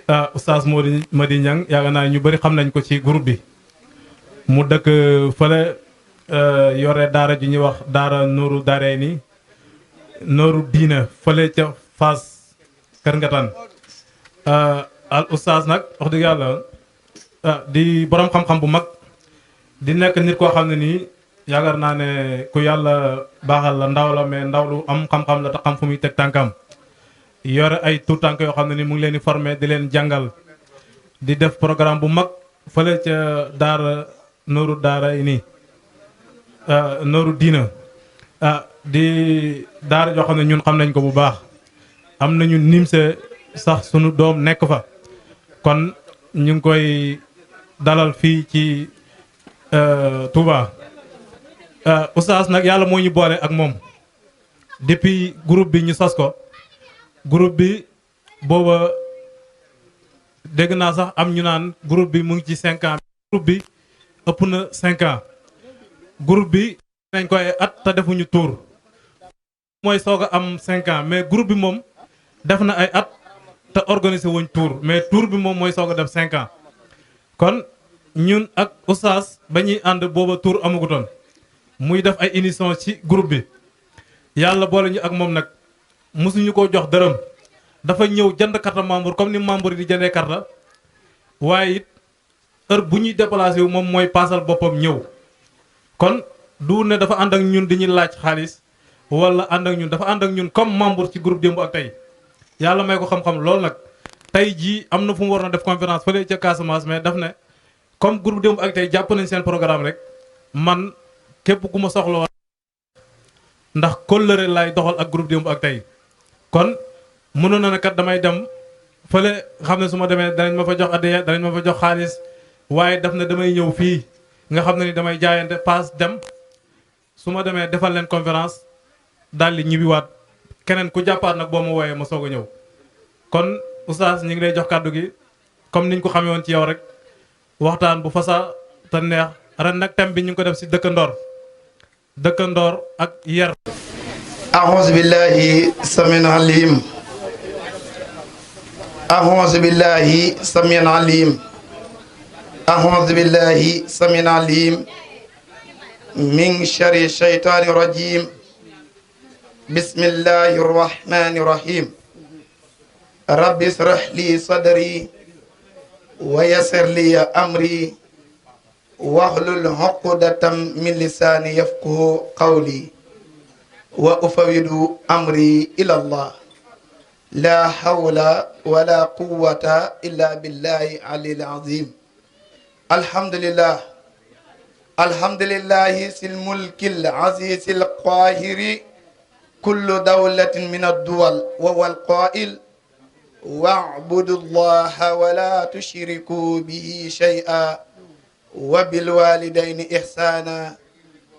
oustaz Mody Niang yaakaar naa ñu bëri xam nañ ko ci groupe bi mu dëkk fële yore daara ji ñuy wax daara Nooru Daarayni Nooru Diina fële ca Fass Kër Ngatan al oustaz nag wax dëgg yàlla di borom xam-xam bu mag di nekk nit koo xam ne nii yaakaar naa ne ku yàlla baaxal la ndaw la mais ndaw lu am xam-xam la te xam fu muy teg tànkam yore ay tout tànk yoo xam ne ni mu ngi leen di former di leen jàngal di def programme bu mag fële ca daara Nooru Daarayni Nooru Diina di daara joo xam ne ñun xam nañ ko bu baax am nañu nimse sax sunu doom nekk fa kon ñu ngi koy dalal fii ci Touba oustaz nag yàlla moo ñu boole ak moom depuis groupe bi ñu sos ko groupe bi booba dégg naa sax am ñu naan groupe bi mu ngi ci 5 ans groupe bi ëpp na 5 ans groupe bi nañ ko ay at te defuñu tour mooy soog a am 5 ans mais groupe bi moom def na ay at te organisé wuñ tour mais tour bi moom mooy soog a def 5 ans kon ñun ak oustaz ba ñuy ànd booba tour amagutoon muy def ay émission ci groupe bi yàlla boole ñu ak moom nag mosuñu ko jox dërëm dafa ñëw jënd carte membre comme ni membre yi di jëndee carte waaye it heure bu ñuy déplacé wu moom mooy paasal boppam ñëw kon du ne dafa ànd ak ñun di ñu laaj xaalis wala ànd ak ñun dafa ànd ak ñun comme membre ci groupe démb ak tey yàlla may ko xam-xam loolu nag tey jii am na fu mu war na def conférence fële ca Casamance mais daf ne comme groupe démb ak tey jàpp nañ seen programme rek man képp ku ma soxla woon ndax kóllëre laay doxal ak groupe démb ak tey kon mënoon na ne kat damay dem fële xam ne su ma demee danañ ma fa jox addiya danañ ma fa jox xaalis waaye daf ne damay ñëw fii nga xam ne ni damay jaayante paas dem su ma demee defal leen conférence daal di ñibbiwaat keneen ku jàppaat nag boo ma wooyee ma soog a ñëw kon oustaz ñu ngi lay jox kàddu gi comme niñ ko xamee woon ci yow rek waxtaan bu fasa te neex ren nag thème bi ñu ngi ko def si dëkkandoor ak yar. أعوذ بالله السميع العليم أعوذ بالله السميع العليم أعوذ بالله السميع العليم من شر الشيطان الرجيم بسم الله الرحمن الرحيم رب اشرح لي صدري ويسر لي أمري واحلل عقدة من لساني يفقهوا قولي وأفوض أمري إلى الله لا حول ولا قوة إلا بالله العلي العظيم الحمد لله الحمد لله ذي الملك العزيز القاهر كل دولة من الدول وهو القائل واعبدوا الله ولا تشركوا به شيئا وبالوالدين إحسانا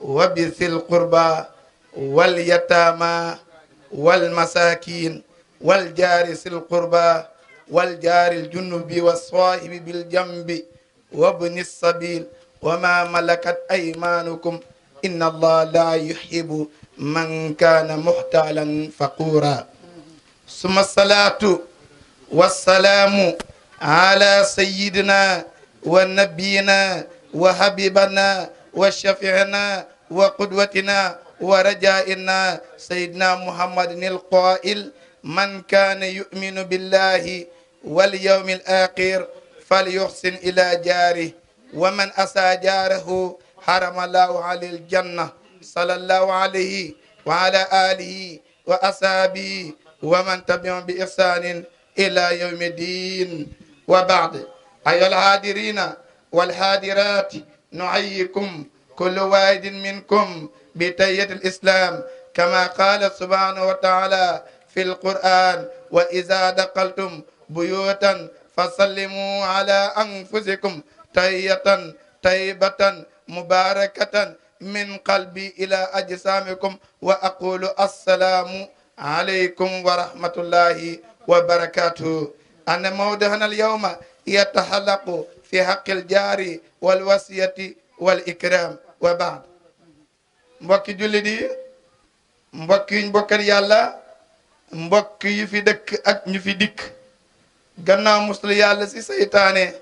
وبذي القربى واليتامى والمساكين والجار ذي القربى والجار الجنب والصاحب بالجنب وابن السبيل وما ملكت أيمانكم إن الله لا يحب من كان محتالا فقورا ثم الصلاة والسلام على سيدنا ونبينا وحبيبنا وشفيعنا وقدوتنا ورجائنا سيدنا محمد القائل من كان يؤمن بالله واليوم الآخر فليحسن إلى جاره ومن أساء جاره حرم الله عليه الجنة صلى الله عليه وعلى آله وأصحابه ومن تبعهم بإحسان إلى يوم الدين وبعد أيها الحاضرين والحاضرات نحييكم كل واحد منكم بتحية الإسلام كما قال سبحانه وتعالى في القرآن وإذا دخلتم بيوتا فسلموا على أنفسكم تحية طيبة مباركة من قلبي إلى أجسامكم وأقول السلام عليكم ورحمة الله وبركاته أن موضوعنا اليوم يتحلق في حق الجار والوصية والإكرام وبعد mbokki jullit yi mbokk yi ñu bokkal yàlla mbokk yi fi dëkk ak ñu fi dikk gannaaw muslu yàlla si saytaane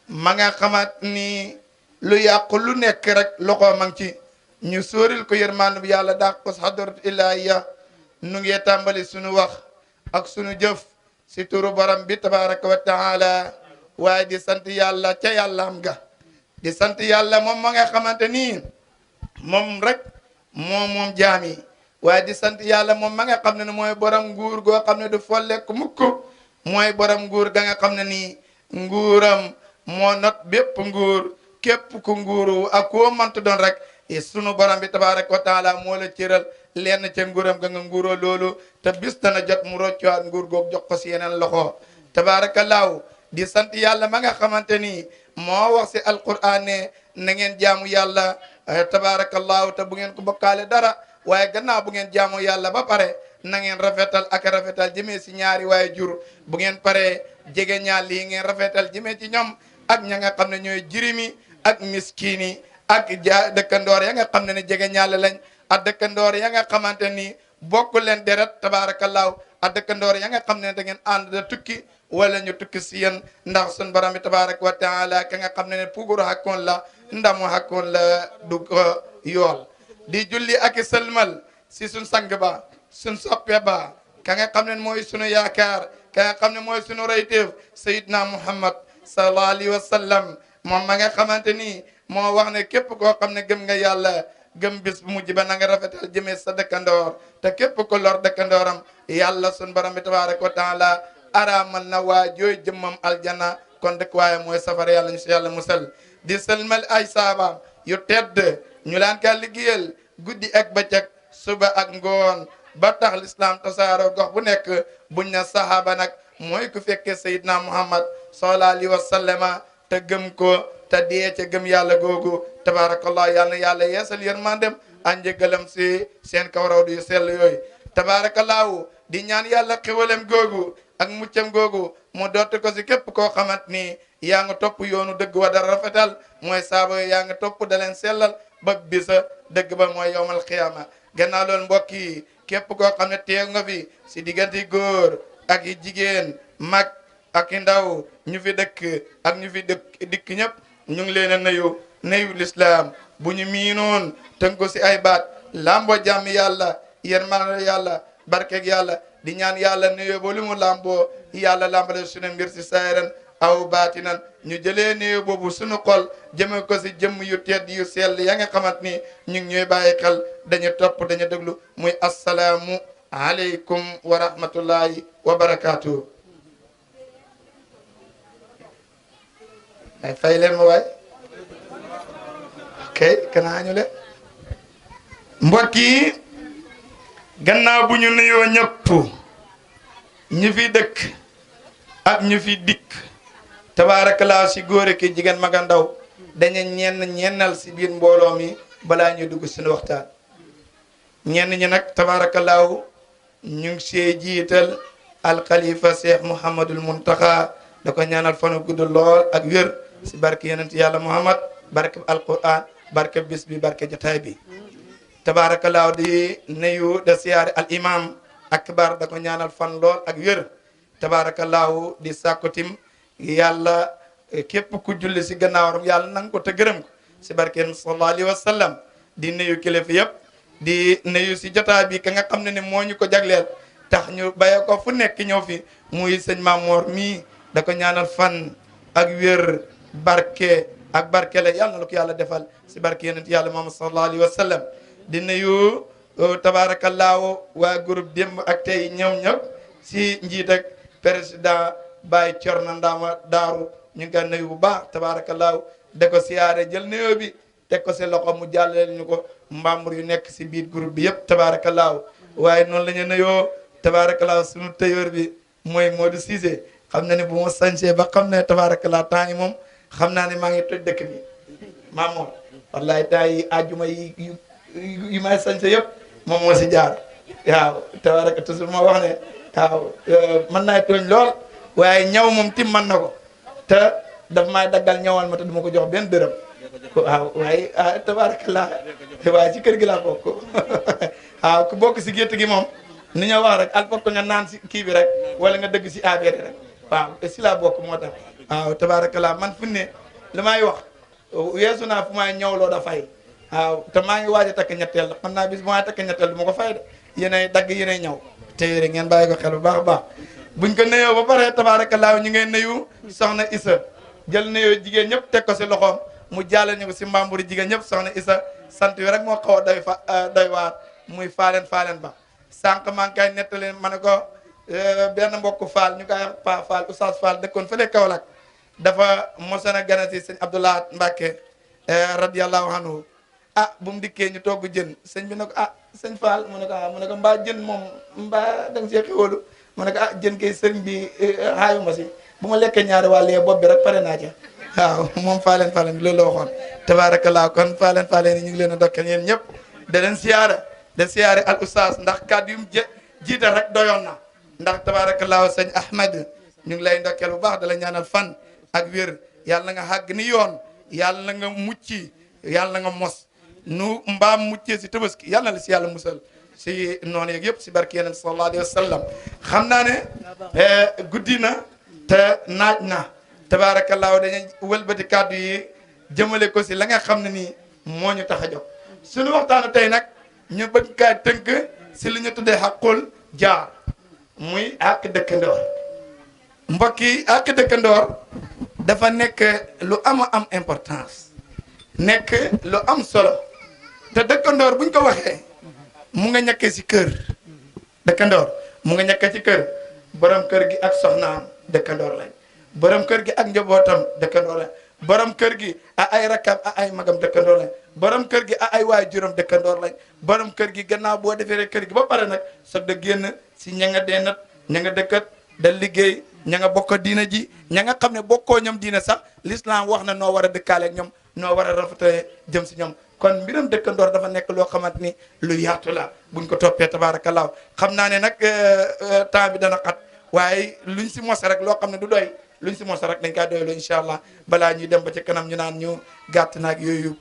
ma nga xamat ni lu yàqu lu nekk rek loxo ma ngi ci ñu sóoril ko yërmande bi yàlla dàq ko xadarat ilahiya nu ngi tàmbali sunu wax ak sunu jëf si turu borom bi tabaraka wa taala waaye di sant yàlla ca yàlla am ga di sant yàlla moom ma nga xamante ni moom rek moom jaam yi waaye di sant yàlla moom ma nga xam ne mooy borom nguur goo xam ne du folleeku mukk mooy borom nguur ga nga xam ne nii nguuram moo not bépp nguur képp ku nguuru ak koo mënta doon rek sunu borom bi tabaraka wa taala moo la cëral lenn ca nguuram ga nga nguuroo loolu te bis dana jot mu roccuwaat nguur goog jox ko si yeneen loxo tabaarakallaahu di sant yàlla ma nga xamante ni moo wax si alquran ne na ngeen jaamu yàlla tabaarakallaahu te bu ngeen ko bokkaale dara waaye gannaaw bu ngeen jaamu yàlla ba pare na ngeen rafetal ak rafetal jëmee si ñaari waaye jur bu ngeen paree jege ñaar lii ngeen rafetal jëmee ci ñoom ak ña nga xam ne ñooy jirimi ak miskini ak dëkkandoor ya nga xam ne jege ñaale lañ ak dëkkandoor ya nga xamante ni bokk leen deret tabaarakallaahu ak dëkkandoor ya nga xam ne da ngeen ànd da tukki wala ñu tukki si yéen ndax sun borom bi tabaraka wa taala ka nga xam ne puuguru hakkoon la ndamu hakkoon la du ko yool di julli ak sëlmal si sun sang ba sun soppe ba ka nga xam ne mooy sunu yaakaar ka nga xam ne mooy sunu rayteef sayidna muhammad sallallahu alayhi wa sallam moom ma nga xamante ni moo wax ne képp koo xam ne gëm nga yàlla gëm bis bu mujj ba na nga rafetal jëmee sa dëkkandoor te képp ko lor dëkkandooram yàlla sun borom bi tabaraka wa taala araamal na waa jooy jëmmam aljana kon dëkk waaye mooy safara yàlla ñu si yàlla musal di sëlmal ay saabaam yu tedd ñu laan ka liggéeyal guddi ak bëccëg suba ak ngoon ba tax l'islam tasaaro gox bu nekk buñ na sahaba nag mooy ku fekkee sayidna muhammad sallallahu alayhi wa sallama te gëm ko te dee ca gëm yàlla googu tabarakallah yàlla na yàlla yeesal yërmandem ak njëgalam si seen kawraw yu sell yooyu tabarakallahu di ñaan yàlla xéwalam googu ak muccam googu mu dotti ko si képp koo xamant ni yaa nga topp yoonu dëgg wa dara rafetal mooy saaba yaa nga topp da leen sellal ba bisa dëgg ba mooy yowmal xiyaama gannaaw loolu mbokk yi képp koo xam ne teew nga fi si diggante góor ak i jigéen mag ak i ndaw ñu fi dëkk ak ñu fi dikk ñëpp ñu ngi leen a nuyu lislaam bu ñu miinoon tënk ko si ay baat lambo jàmm yàlla yërmande yàlla barkeeg yàlla di ñaan yàlla nuyoo ba lu mu lamboo yàlla lambale suñu mbir si sayran aw baatinan ñu jëlee nuyoo boobu suñu xol jëme ko si jëmm yu tedd yu sell ya nga xamante ni ñu ngi ñuy bàyyi xel dañu topp dañu déglu muy asalaamu aleykum wa rahmatullahi wa barakaatu. ay fay leen ma waay ok kanaa ñu le mbokk yi gannaaw bu ñu nuyoo ñëpp ñu fi dëkk ak ñu fi dikk tabaarakallaa si góor ki jigéen mag ak ndaw dañu ñennal si biir mbooloo mi balaa ñu dugg suñu waxtaan ñenn ñi nag tabaarakallaahu ñu ngi see jiital alxalifa cheikh mouhamadul muntaxa da ko ñaanal fanu gudd lool ak wér si barke yonent yàlla muhammad barke alquran barke bis bi barke jotaay bi tabaarakallaahu di nuyu de siyaare al imam akbar da ko ñaanal fan lool ak wér tabaarakallaahu di sàkkutim yàlla képp ku julli si gannaawam yàlla nang ko te gërëm ko si barke sallallahu alayhi wa sallam di nuyu kilifa yëpp di nuyu si jotaay bi ka nga xam ne moo ñu ko jagleel tax ñu bàyyee ko fu nekk ñëw fi muy sëñ Mamoor mii da ko ñaanal fan ak wér barke ak barke la yàlla na la ko yàlla defal si barke yonent yàlla Muhammad sallallahu alayhi wa sallam di nuyu tabaarakallaahu waa groupe démb ak tey ñëw si njiit ak président Baye Thierno Ndama Daaru ñu ngi koy nuyu bu baax tabaarakallaahu da ko siyaare jël nuyoo bi teg ko si loxo mu jàllale ñu ko membre yu nekk si biir groupe bi yëpp tabaarakallaahu waaye noonu la ñu nuyoo tabaarakallaahu sunu tailleur bi mooy Modou Cissé xam na ne bu ma sañsee ba xam ne tabaarakallaahu temps yi moom xam naa ne maa ngi toj dëkk bi maam moom wallahi temps yi àjjuma yi may sañse yëpp moom moo si jaar waaw tabaaraka toujours ma wax ne waaw mën naa tooñ lool waaye ñaw moom tim mën na ko te daf may daggal ñawal ma te duma ko jox benn dërëm waaw waaye tabaarakallaa waaye ci kër gi laa bokk waaw ku bokk si gétt gi moom ni ñu wax rek al fokk nga naan si kii bi rek wala nga dëgg si affaire rek waaw si laa bokk moo tax waaw tabarakallah man fu ne li may wax weesu naa fu may ñëwloo da fay waaw te maa ngi waaj a takk ñetteel xam naa bis bu may takk ñetteel du ma ko fay de yéenay dagg yéenay ñëw te ngeen bàyyi ko xel bu baax a baax buñ ko nuyoo ba pare tabarakallah ñu ngeen nuyu soxna Issa jël nuyoo jigéen ñëpp teg ko si loxoom mu jàllale ñu ko si mbamburi jigéen ñëpp soxna Issa sant wi rek moo xaw a doy waar muy faalen ba sànq maa ngi koy nettali ma ne ko benn mbokku Fall ñu koy Pa Fall Oustaz Fall dëkkoon fële Kaolack dafa mosoon a gane si sëñ Abdoulaye Mbacke radiyallahu anhu bu mu dikkee ñu togg jën sëñ bi ne ko sëñ Fall mu ne ko mbaa jën moom mbaa da nga see xéwalu mu ne ko jën kay sëriñ bi xaayu ma si bu ma lekkee ñaari wàllee bopp bi rek pare naa ca waaw moom Fallen bi loolu la waxoon tabarakallah kon Fallen yi ñu ngi leen a dokkal yéen ñëpp da leen siyaare al oustaz ndax kàddu yu mu jiital rek doyoon na ndax tabarakallah sëñ Ahmed ñu ngi lay ndokkeel bu baax da la ñaanal fan ak wér yàlla nga xàgg ni yoon yàlla nga mucci yàlla nga mos nu mbaam muccee si tabaski yàlla na la si yàlla musal si noonu yeeg yëpp si barke yeneen sallallahu alayhi wa sallam xam naa ne guddi na te naaj na tabaarakallaahu dañuy wëlbati kàddu yi jëmale ko si la nga xam ne nii moo ñu tax a jóg suñu waxtaanu tey nag ñu bëgg kaa tënk si li ñu tuddee xaqul jaar muy àq dëkkandoor mbokk yi àq dëkkandoor dafa nekk lu am importance nekk lu am solo te dëkkandoor buñ ko waxee mu nga ñàkkee si kër dëkkandoor mu nga ñàkkee ci kër borom kër gi ak soxnaam dëkkandoor lañ borom kër gi ak njabootam dëkkandoor lañ borom kër gi ay rakkam ay magam dëkkandoor lañ borom kër gi ay waajuram dëkkandoor lañ borom kër gi gannaaw boo defee kër gi ba pare nag soog da génn si ña nga deenat ña nga dëkkat da liggéey ña nga bokk diina ji ña nga xam ne bokkoo ñoom diina sax l'islam wax na noo war a dëkkaale ak ñoom noo war a rafetee jëm si ñoom kon mbiram dëkkandoor dafa nekk loo xamante ni lu yaatu la buñ ko toppee tabaarakallaahu xam naa ne nag temps bi dana xat waaye luñ si mos rek loo xam ne du doy luñ si mos rek dañ kaa doyloo incha allah balaa ñuy dem ba ci kanam ñu naan ñu gàtt naag yooyu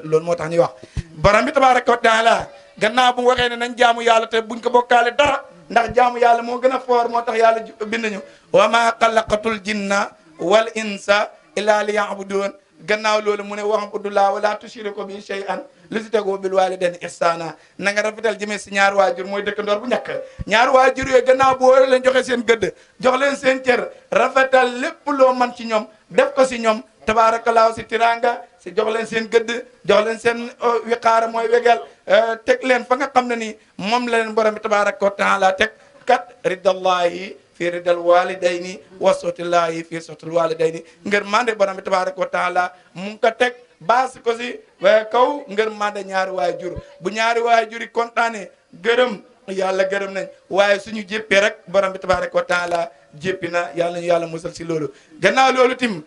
loolu moo tax ñuy wax. borom bi tabaaraka wa taala gannaaw bu mu waxee ne nañ jaamu yàlla te buñ ko bokkaale dara ndax jaamu yàlla moo gën a foor moo tax yàlla bind ñu wa maa xalaqatul jinna wal insa illa li ya'budun gannaaw loolu mu ne wa'budullaaha wa laa tushriku bihi shay'an lu si tegoo bil waalidayni ihsaana na nga rafetal jëmee si ñaar waajur mooy dëkkandoor bu ñàkk ñaar waajur yooyu gannaaw boo leen joxe seen gëdd jox leen seen cër rafetal lépp loo man ci ñoom def ko si ñoom tabaarakallaahu si tiranga si jox leen seen gëdd jox leen seen wiqaara mooy wegel teg leen fa nga xam ne ni moom la leen borom bi tabaaraka wa taala teg kat ridallahi fi ridal walidayni wa sotillahi fi sotil walidayni ngir mande borom bi tabaaraka wa taala mu ngi ko teg baas ko si kaw ngir mande ñaari waajur bu ñaari waajur yi kontaane gërëm yàlla gërëm nañ waaye suñu jéppee rek borom bi tabaaraka wa taala jéppi na yàlla ñu yàlla musal si loolu gannaaw loolu tim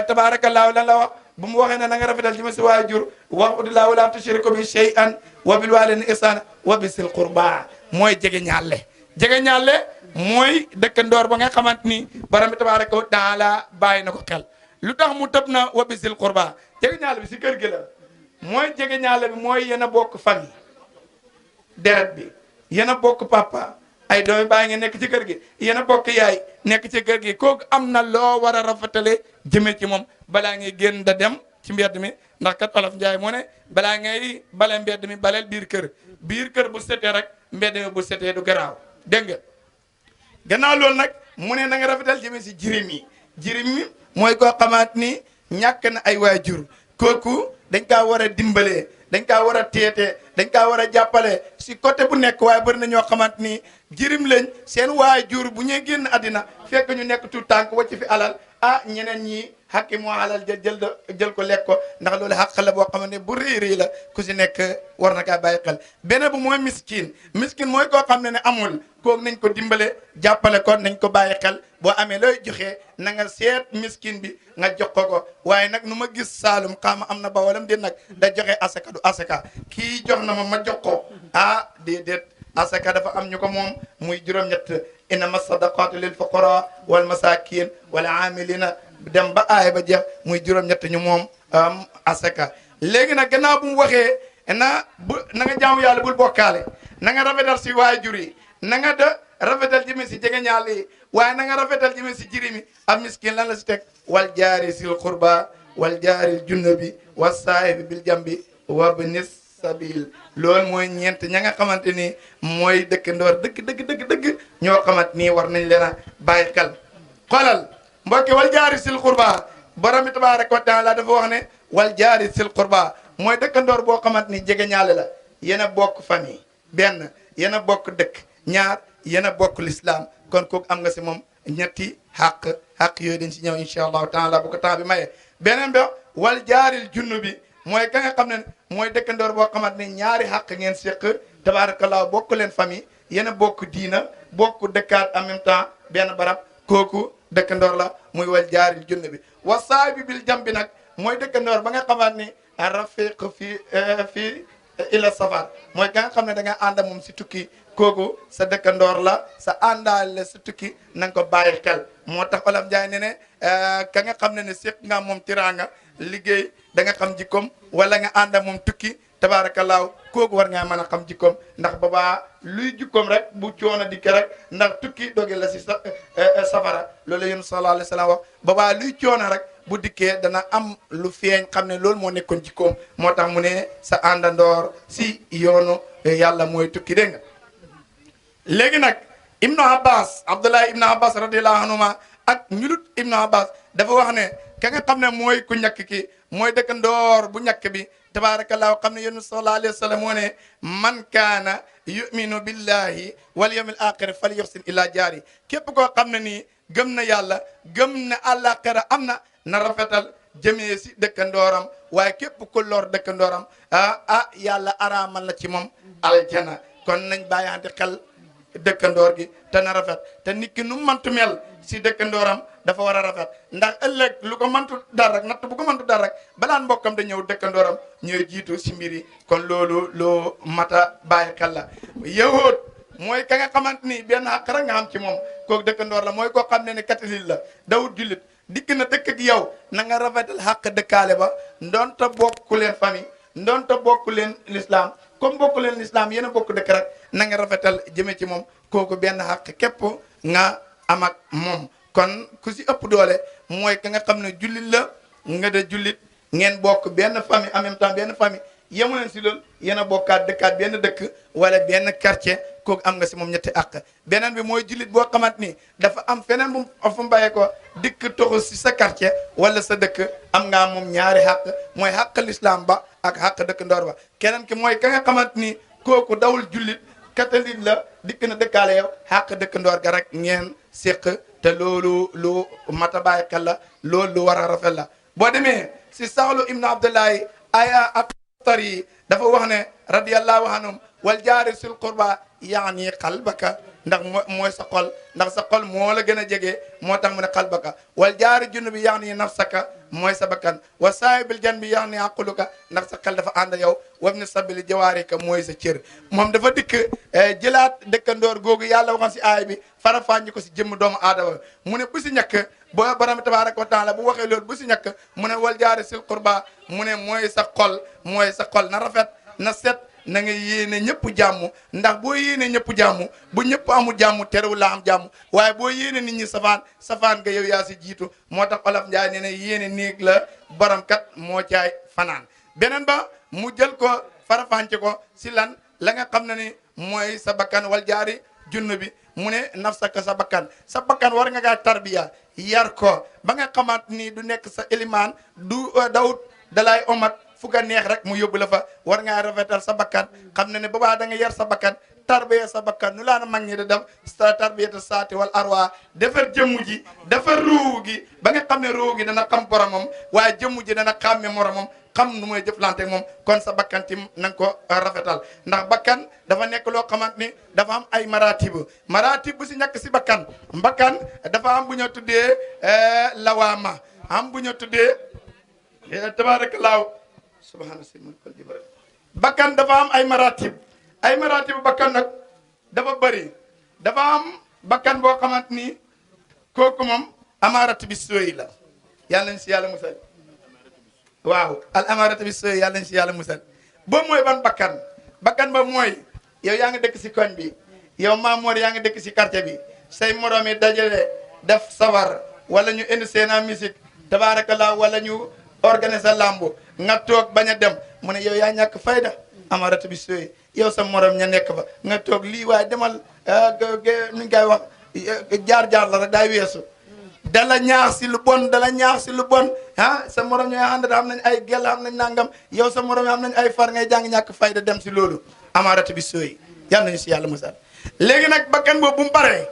tabaarakallaahu lan la wax bu mu waxee ne na nga rafetal jëme si waajur wa'budullaaha wa laa tushriku bihi shay'an wa bil waalidayni ihsaana wa bisil qurbaa mooy jege ñaale mooy dëkkandoor ba nga xamante ni borom bi tabaaraka wa taala bàyyi na ko xel lu tax mu tëb na wa bisil qurbaa jege ñaale bi si kër gi la mooy jege ñaale bi mooy yéen a bokk famille deret bi yéen a bokk papa ay doomi baay nga nekk ci kër gi yéen a bokk yaay nekk ci kër gi kooku am na loo war a rafetale jëme ci moom balaa ngay génn da dem ci mbedd mi ndax kat olof Njaay moo ne balaa ngay bale mbedd mi baleel biir kër bu setee rek mbedd mi bu setee du garaaw dégg nga gannaaw loolu nag mu ne na nga rafetal jëme si jirim yi mooy koo xamante ni ñàkk na ay waajur kooku dañ kaa war a dimbalee dañ kaa war a teete dañ kaa war a jàppale si côté bu nekk waaye bëri na ñoo xamante ni jirim lañ seen waajur bu ñuy génn àddina fekk ñu nekk tout tànk wacc fi alal ñeneen ñi xaqi moo alal jël ko lekk ko ndax loolu xaq la boo xamante ne bu rëy la ku si nekk war na kaa bàyyi xel beneen bu mooy miskin mooy koo xam ne amul kooku nañ ko dimbale jàppale ko nañ ko bàyyi xel boo amee looy joxe na nga seet miskin bi nga jox ko waaye nag nu ma gis Saalum xaama am na bawalam di nag da joxe asaka du asaka kii jox na ma jox ko déedéet asaka dafa am ñu ko moom muy juróom-ñett innama sadaqatu lil fuqara wal masakin wal amilina dem ba aay ba jeex muy juróom-ñett ñu moom asaka léegi nag gannaaw bu mu waxee na nga jaamu yàlla bul bokkaale na nga rafetal si waajur yi na nga rafetal jëme si jege ñaale yi waaye na nga rafetal jëme si jirimi ak miskin lan la si teg wal jaari sil qurba wal jaari junnabi wa saahibi bil jambi wa bnis sabil loolu mooy ñeent ña nga xamante ni mooy dëkkandoor dëgg ñoo xamante ni war nañ leen a bàyyi xel xoolal mbokki wal jaari sil qurba borom bi tabaaraka wa taala dafa wax ne wal jaari sil qurba mooy dëkkandoor boo xamante ni jege ñaale la yéen a bokk famille benn yéen a bokk dëkk ñaar yéen a bokk l'islam kon kooku am nga si moom ñetti xaq yooyu dañ si ñëw incha allahu taala bu ko temps bi maye beneen bi wal jaaril junnu bi mooy ka nga xam ne mooy dëkkandoor boo xamante ne ñaari xaq ngeen séq tabarakallah bokk leen famille yéen a bokk diina bokk dëkkaat en même temps benn barab kooku dëkkandoor la muy wal jaaril junnu bi wa saabi bil jam bi nag mooy dëkkandoor ba nga xamante ni rafiq fii ila safar mooy ka nga xam ne da nga ànd moom si tukki kooku sa dëkkandoor la sa àndaal la sa tukki na nga ko bàyyi xel moo tax Olam Njaay ne ne ka nga xam ne séq nga moom tiraanga liggéey da nga xam jikkoom wala nga ànd moom tukki tabaarakallaahu kooku war ngaa mën a xam jikkoom ndax babaa luy jikkoom rek bu coono dikke rek ndax tukki doge la si safara loolu yéen sallallahu alayhi wa sallam wax babaa luy coono rek bu dikkee dana am lu feeñ xam ne loolu moo nekkoon jikkoom moo tax mu ne sa àndandoor si yoonu yàlla mooy tukki dégg nga léegi nag ibnu abbas abdullah ibnu abbas radiallahu anhuma ak ñulut ibnu abbas dafa wax ne ka nga xam ne mooy ku ñàkk ki mooy dëkkandoor bu ñàkk bi tabarakallahu xam ne yéen sallallahu alayhi wa sallam moo ne man kaana yuminu billahi wal yawmil axir fal yuxsin ila jaari képp koo xam ne nii gëm na yàlla gëm na àllaaxira am na rafetal jëmee si dëkkandooram waaye képp ku lor dëkkandooram yàlla araamal la ci moom aljana kon nañ bàyyante xel dëkkandoor gi te na rafet te nit ki nu mantu mel si dëkkandooram dafa war a rafet ndax ëllëg lu ko mantu dar rek natt bu ko mantu dar rek balaan mbokkam da ñëw dëkkandooram ñooy jiitu si mbir yi kon loolu loo mata bàyyi xel la yahud mooy ka nga xamante ni benn xaq rek nga xam ci moom kooku dëkkandoor la mooy koo xam ne catholique la dawut jullit dikk na dëkk ak yow na nga rafetal xaq dëkkaale ba ndonta bokku leen famille ndonta bokku leen l'islam comme bokku leen l'islam yéen a bokk dëkk rek na nga rafetal jëme ci moom kooku benn xaq képp nga am ak moom kon ku si ëpp doole mooy ka nga xam ne jullit la nga de jullit ngeen bokk benn famille en même temps benn famille yemu leen si loolu yéen a bokkaat dëkkaat benn dëkk wala benn quartier kooku am nga si moom ñetti àq beneen bi mooy jullit boo xamante ni dafa am feneen bu fu mu bàyyee ko dikk toxu si sa quartier wala sa dëkk am ngaa moom ñaari xaq mooy xaq l'islam ba ak xaq dëkk ndoor ba keneen ki mooy ka nga xamante ni kooku dawul jullit catholique la dikk na dëkkaale yow xaq dëkk ndoor ga rek ngeen séq te loolu lu mata bàyyi xel la loolu lu war a rafet la boo demee si saxlu ibnu abdullahi aya atar yi dafa wax ne radiyallahu anhum wal jaari sil qurba yaani qalbaka ndax mooy sa xol ndax sa xol moo la gën a jege moo tax mu ne qalbaka wal jaari junubi yaani nafsaka mooy sa bakkan wa saahibil janbi yaani aqluka ndax sa xel dafa ànd yow wabni sabili jawaarika mooy sa cër moom dafa dikk jëlaat dëkkandoor googu yàlla waxoon si aay bi fara fàññi ko si jëmm doomu aadama mu ne bu si ñàkk boo borom tabaaraka wa taala bu waxee loolu bu si ñàkk mu ne wal jaari sil qurba mu ne mooy sa xol na rafet na set na nga yéene ñëpp jàmm ndax boo yéene ñëpp jàmm bu ñëpp amul jàmm terewul la am jàmm waaye boo yéene nit ñi safaan nga yow yaa si jiitu moo tax Olof Njaay nee na yéene néeg la borom kat moo caay fanaan beneen ba mu jël ko farafànce ko si lan la nga xam ne ni mooy sa bakkan wal jaari junn bi mu ne nafsaka sa bakkan war nga gaa tarbiya yar ko ba nga xamaat ni du nekk sa élimaan du dawut dalay omat fu ka neex rek mu yóbbu la fa war ngaa rafetal sa bakkan xam ne babaa da nga yar sa bakkan tarbiya sa bakkan nu laa na mag ñi da def sa tarbiyata saati wal arwa defar jëmmu ji defar ruu gi ba nga xam ne ruu gi dana xam boromam waaye jëmmu ji dana xàmme moromam xam nu mooy jëflante moom kon sa bakkan tim na nga ko rafetal ndax bakkan dafa nekk loo xamante ni dafa am ay maratib bu si ñàkk si bakkan dafa am bu ñu tuddee lawaama am bu ñu tuddee tabaarakallaahu subhaana si man kol jibra bakkan dafa am ay maratib bakkan nag dafa bëri dafa am bakkan boo xamante ni kooku moom amaaratu bi sooy la yàlla nañ si yàlla musal waaw al amaaratu bi sooy yàlla nañ si yàlla musal boobu mooy ban bakkan ba mooy yow yaa ngi dëkk si koñ bi yow Mamour yaa ngi dëkk si quartier bi say morom yi dajale def sawar wala ñu indi seen musique tabaarakallah wala ñu organiser lambu nga toog bañ a dem mu ne yow yaa ñàkk fayda amaratu bi sooy yow sa morom ña nekk fa nga toog lii waaye demal nu ñu koy wax jaar-jaar la rek daay weesu dala ñaax si lu bon dala ñaax si lu bon sa morom ñooy ànd am nañ ay gel am nañ nangam yow sa morom am nañ ay far ngay jàng ñàkk fayda dem si loolu amaratu bi sooy yal nañu si yàlla musal léegi nag bakkan boobu bu mu paree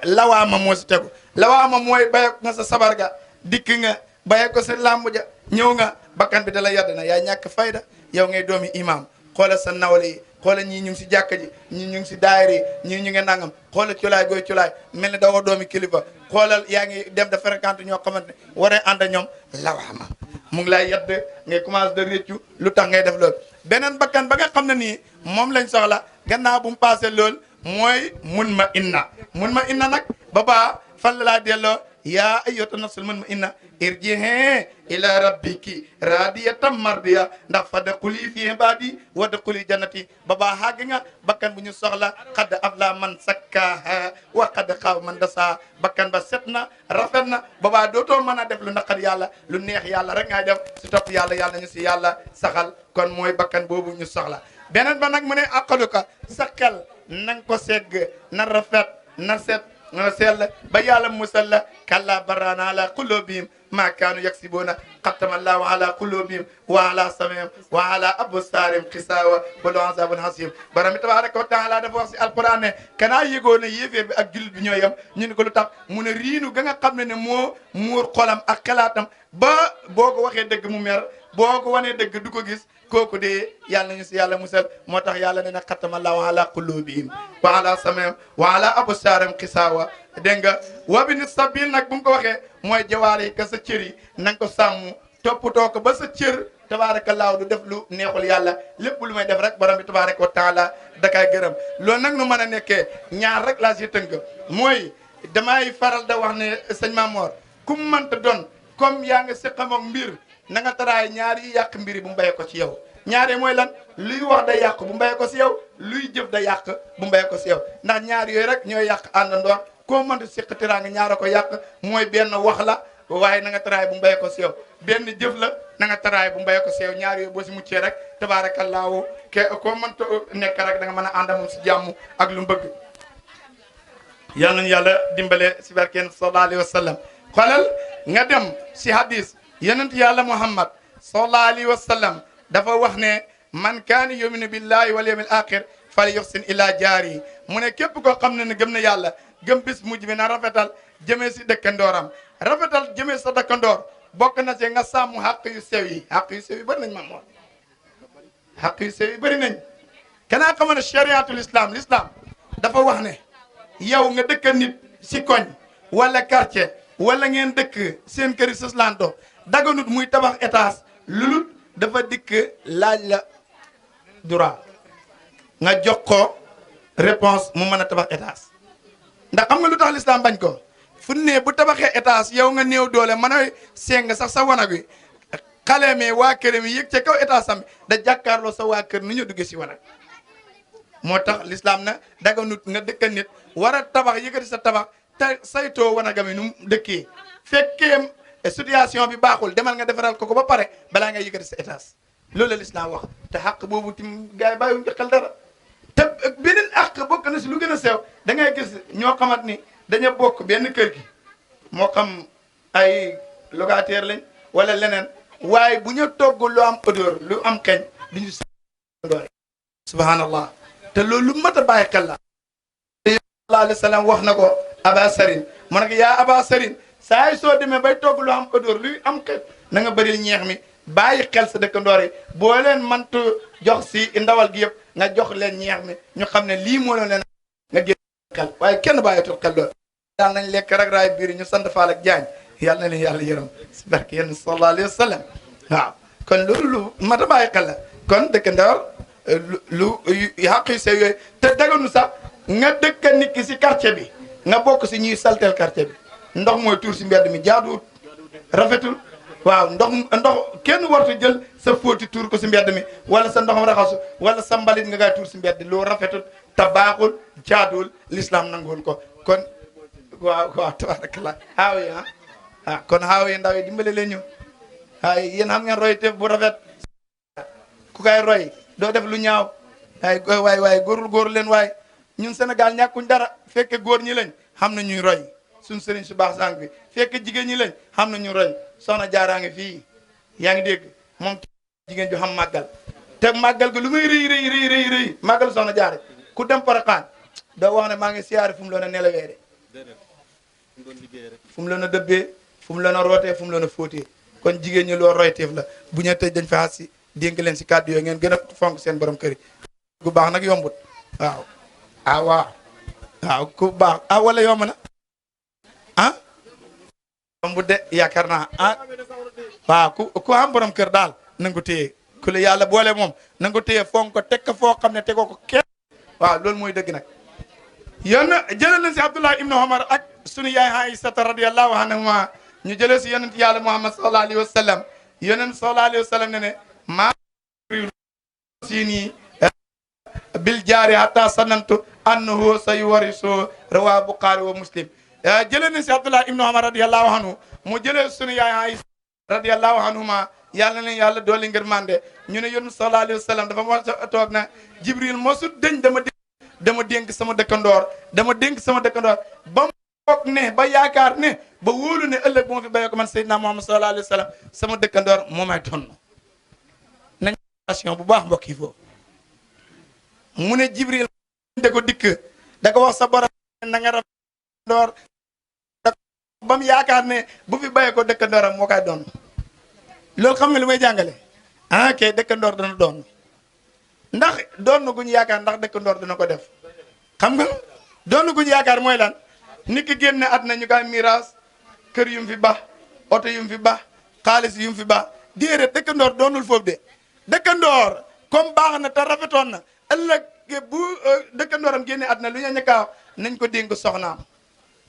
lawaama moo si tegu lawaama mooy baye nga sa sabar ga dikk nga baye ko sa làmb ja ñëw nga bakkan bi dala yadd na yaa ñàkk fayda yow ngay doomi imam xoolal sa nawle yi xoolal ñii ñu ngi si jàkka ji ñii ñu ngi si daayira yi ñii ñu ngi nangam xoolal culaay gooy culaay mel ni dawoo doomi kilifa xoolal yaa ngi dem de fréquente ñoo xamante ne waree ànd ak ñoom lawaama mu ngi lay yadd ngay commencé de réccu lu tax ngay def loolu beneen bakkan ba nga xam ne nii moom lañ soxla gannaaw bu mu passé lool mooy mun ma inna nag baba fan la laa delloo yaa ayyatu nafsul mun ma inna irji'i ila rabbiki radiyatan mardiya ndax fadkhuli fi ibadi wadkhuli jannati baba xàgg nga bakkan bu ñu soxla qad afla man sakkaha wa qad xaaba man dasa bakkan ba set na rafet na baba dootoo mën a def lu naqar yàlla lu neex yàlla rek ngay def si topp yàlla yàlla ñu si yàlla saxal kon mooy bakkan boobu ñu soxla beneen ba nag mu ne aqaluka sa xel nang ko segg na rafet na set na sell ba yàlla musal la kalla barana ala qulubihim ma kaanu yaksibuuna xattama allahu ala qulubihim wa ala samihim wa ala absarihim xisawa wa lahum azabun hasim borom bi tabaraka wa taala dafa wax si alquran ne kanaa yëgoo ne yéeféer bi ak jullit bi ñoo yem ñu ne ko lu tax mu ne riinu ga nga xam ne moo muur xolam ak xalaatam ba boo ko waxee dëgg mu mer boo ko wanee dëgg du ko gis kooku de yàlla nañu si yàlla musal moo tax yàlla ne na xattama allahu ala qulubihim wa ala samihim wa ala absarihim xisawa dégg nga wabini sabil nag bu mu ko waxee mooy jawaar yi ka sa cër yi na nga ko sàmm toppatoo ko ba sa cër tabaarakallaahu du def lu neexul yàlla lépp lu may def rek borom bi tabaaraka wa taala da kay gërëm loolu nag nu mën a nekkee ñaar rek laa si tënk mooy damay faral da wax ne sëñ Mamor ku mu mënta doon comme yaa nga seqam ak mbir na nga taraay ñaar yi yàq mbiri bu mbayee ko ci yow ñaare mooy lan luy wax da yàq bu mbayee ko si yow luy jëf da yàq bu mbayee ko si yow ndax ñaar yooyu rek ñooy yàq àndandoor koo mënta seq teraanga ñaara ko yàq mooy benn wax la waaye na nga taraay bu mbayee ko si yow benn jëf la na nga taraay bu mbayee ko si yow ñaar yooyu boo si muccee rek tabaarakallaahu ke koo mënta nekk rek da nga mën a ànd moom si jàmm ak lu mu bëgg yal nañu yàlla dimbale si barkeen sallallahu alayhi wa sallam xoolal nga dem si hadis yonent yàlla muhammad sallallahu alayhi wa sallam dafa wax ne man kaana yuminu billahi wal yawmil axir fal yuxsin ila jaari mu ne képp koo xam ne gëm na yàlla gëm bis mujj bi na rafetal jëmee si dëkkandooram rafetal jëmee sa dëkkandoor bokk na ci nga sàmm xàq yu sew yi xàq yu sew yi bëri nañ ma moom xàq yu sew yi bëri nañ kanaa xam ne chariatul islam l'islam dafa wax ne yow nga dëkk nit si koñ wala quartier wala ngeen dëkk seen këri sëslanto daganut muy tabax étage lulut dafa dikk laaj la droit nga jox ko réponse mu mën a tabax étage ndax xam nga lu tax l'islam bañ ko fu ne bu tabaxee étage yow nga néew doole mën a seng sax sa wanag wi xale mi waa kër mi yëg ca kaw étage sam da jàkkaarloo sa waa kër ni ñu duggee si wanag moo tax l'islam na daganut nga dëkk nit war a tabax yëkkati sa tabax te saytoo wanagami nu dëkkee fekkee situation bi baaxul demal nga defaral ko ba pare balaa ngay yëkkati sa étage loolu la l'islam wax te xàq boobu tim gars yi bàyyiwuñ ci xel dara te beneen àq bokk na si lu gën a sew da ngay gis ñoo xamat ni dañu bokk benn kër gi moo xam ay locataire lañ wala leneen waaye bu ñu togg lu am odeur lu am xeeñ duñu doore subhanallah te loolu lu mat a bàyyi xel la sallallahu alayhi wa sallam wax na ko aba sarin mu ne ko yaa aba sarin saa yi soo demee bay togg lu am odeur luy am xeet na nga bëril ñeex mi bàyyi xel sa dëkkandoor yi boo leen mantu jox si ndawal gi yëpp nga jox leen ñeex mi ñu xam ne lii moo leen nga génn xel waaye kenn bàyyitul xel loolu daal nañ lekk rek raay biir ñu sant faal ak jaañ yàlla na leen yàlla yërëm si barke yenn sallallahu alayhi wa sallam waaw kon loolu lu mat a bàyyi xel la kon dëkkandoor lu xàq yu sew yooyu te daganu sax nga dëkka nit ki si quartier bi nga bokk si ñuy saltel quartier bi ndox mooy tuur si mbedd mi jaaduwut rafetul waaw ndox kenn wartu jël sa fóoti tuur ko si mbedd mi wala sa ndoxam raxasu wala sa mbalit nga gaay tuur si mbedd loolu rafetul te baaxul jaaduwul l'islam nanguwul ko kon waaw tabarakallah xaaw yi kon xaaw yi ndaw yi dimbale leen ñu ay yéen xam ngeen roy te bu rafet ku kay roy doo def lu ñaaw ay waay góorul leen waay ñun Sénégal ñàkkuñ dara fekke góor ñi lañ xam na ñuy roy suñ sëriñ su baax sànq bi fekke jigéen ñi lañ xam na ñuy roy soxna jaaraa ngi fii yaa ngi dégg moom jigéen ju xam màggal te màggal ga lu muy rëy màggal soxna jaare ku dem Porokhane doo wax ne maa ngi siyaare fu mu loon a nelawee de fu mu loon a dëbbee fu mu loon a rootee fu mu loon a fóotee kon jigéen ñi loo royteef la bu ñu tëj dañ fa si dénk leen si kàddu yooyu ngeen gën a fonk seen borom kër yi gu baax nag yombut waaw ku baax wala yomb na yombut de yaakaar naa waaw ku am borom kër daal na nga ko téye ku la yàlla boole moom na nga ko téye fonk ko teg ko foo xam ne tegoo ko kenn waaw loolu mooy dëgg nag yoon jëlee nañ si Abdullah ibnu Omar ak sunu yaay Aïsata radiyallahu anhuma ñu jëlee si yonent yàlla Muhammad sallallahu alayhi wa sallam yonent sallallahu alayhi wa sallam ne maa sini bil jaari hatta sanantu annahu sayuwarisu rawa Bukhari wa Muslim jëlee nañ si Abdullah ibnu Omar radiyallahu anhu mu jëlee sunu yaay Aïsata radiyallahu anhuma yàlla na yàlla dooli ngir mande ñu ne yonent sallallahu alayhi wa sallam dafa mos a toog na Jibril mosut dëñ dama dénk sama dëkkandoor ba mu toog ne ba yaakaar ne ba wóolu ne ëllëg bu ma fi béyee ko man Seydina Muhammad sallallahu alayhi wa sallam sama dëkkandoor moo may tonn nañ ation bu baax mbokk yi foofu mu ne Jibril da ko dikk da ko wax sa borom na nga dëkkandoor ba mu yaakaar ne bu fi béyee ko dëkkandooram moo koy doon loolu xam nga li may jàngale kay dëkkandoor dana doon ndax doon na gu ñu yaakaar ndax dëkkandoor dana ko def xam nga doon na gu ñu yaakaar mooy lan nit ki génne at na ñu koy miraas kër yu mu fi baax oto yu mu fi baax xaalis yu mu fi baax déedéet dëkkandoor doonul foofu de dëkkandoor comme baax na te rafetoon na ëllëg bu dëkkandooram génne at na lu ñu ñàkk nañ ko dénk soxnaam